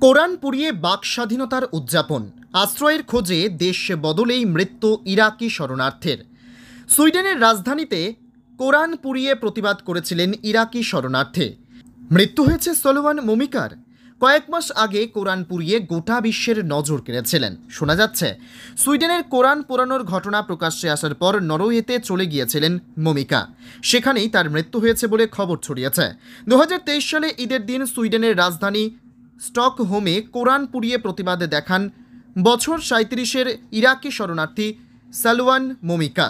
কোরআন পুড়িয়ে বাক স্বাধীনতার উদযাপন, আশ্রয়ের খোঁজে দেশ বদলেই মৃত্যু ইরাকি শরণার্থীর। সুইডেনের রাজধানীতে কোরআন পুড়িয়ে প্রতিবাদ করেছিলেন ইরাকি শরণার্থী। মৃত্যু হয়েছে সোলোয়ান মমিকার। কয়েক মাস আগে কোরআন পুড়িয়ে গোটা বিশ্বের নজর কেড়েছিলেন। শোনা যাচ্ছে সুইডেনের কোরআন পোড়ানোর ঘটনা প্রকাশ্যে আসার পর নরওয়েতে চলে গিয়েছিলেন মমিকা। সেখানেই তার মৃত্যু হয়েছে বলে খবর ছড়িয়েছে। 2023 সালে ঈদের দিন সুইডেনের রাজধানী স্টকহোমে কোরআন পুড়িয়ে প্রতিবাদ দেখান বছর 37-এর ইরাকি শরণার্থী সালোয়ান মমিকা।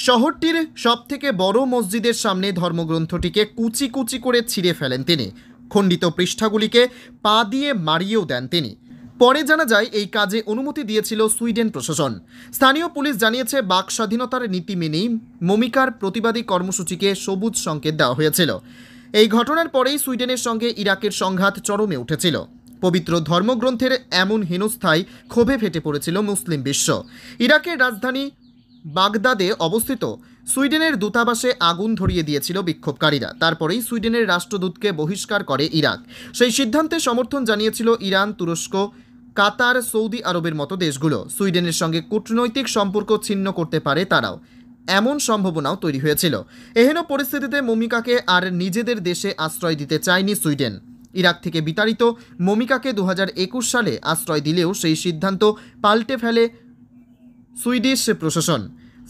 শহরটির সবথেকে বড় মসজিদের সামনে ধর্মগ্রন্থটিকে কুচি কুচি করে ছিঁড়ে ফেলেন তিনি। খণ্ডিত পৃষ্ঠাগুলিকে পা দিয়ে মারিয়েও দেন তিনি। পরে জানা যায় এই কাজে অনুমতি দিয়েছিল সুইডেন প্রশাসন। স্থানীয় পুলিশ জানিয়েছে বাক স্বাধীনতার নীতি মেনেই মমিকার প্রতিবাদী কর্মসূচিকে সবুজ সংকেত দেওয়া হয়েছিল। এই ঘটনার পরেই সুইডেনের সঙ্গে ইরাকের সংঘাত চরমে উঠেছিল। পবিত্র ধর্মগ্রন্থের এমন হেনস্থায় ক্ষোভে ফেটে পড়েছিল মুসলিম বিশ্ব। ইরাকের রাজধানী বাগদাদে অবস্থিত সুইডেনের দূতাবাসে আগুন ধরিয়ে দিয়েছিল বিক্ষোভকারীরা। তারপরেই সুইডেনের রাষ্ট্রদূতকে বহিষ্কার করে ইরাক। সেই সিদ্ধান্তে সমর্থন জানিয়েছিল ইরান, তুরস্ক, কাতার, সৌদি আরবের মতো দেশগুলো। সুইডেনের সঙ্গে কূটনৈতিক সম্পর্ক ছিন্ন করতে পারে তারাও, এমন সম্ভাবনাও তৈরি হয়েছিল। এহেন পরিস্থিতিতে মমিকাকে আর নিজেদের দেশে আশ্রয় দিতে চায়নি সুইডেন। ইরাক থেকে বিতাড়িত মমিকাকে 2021 সালে আশ্রয় দিলেও সেই সিদ্ধান্ত পাল্টে ফেলে সুইডিশ প্রশাসন।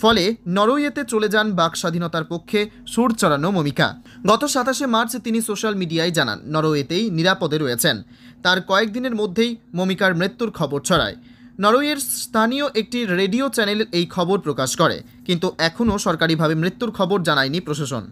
ফলে নরওয়েতে চলে যান বাক স্বাধীনতার পক্ষে সুর চড়ানো মমিকা। গত 27 মার্চ তিনি সোশ্যাল মিডিয়ায় জানান নরওয়েতেই নিরাপদে রয়েছেন। তার কয়েকদিনের মধ্যেই মমিকার মৃত্যুর খবর ছড়ায়। নরওয়ের স্থানীয় একটি রেডিও চ্যানেল এই খবর প্রকাশ করে, কিন্তু এখনও সরকারিভাবে মৃত্যুর খবর জানায়নি প্রশাসন।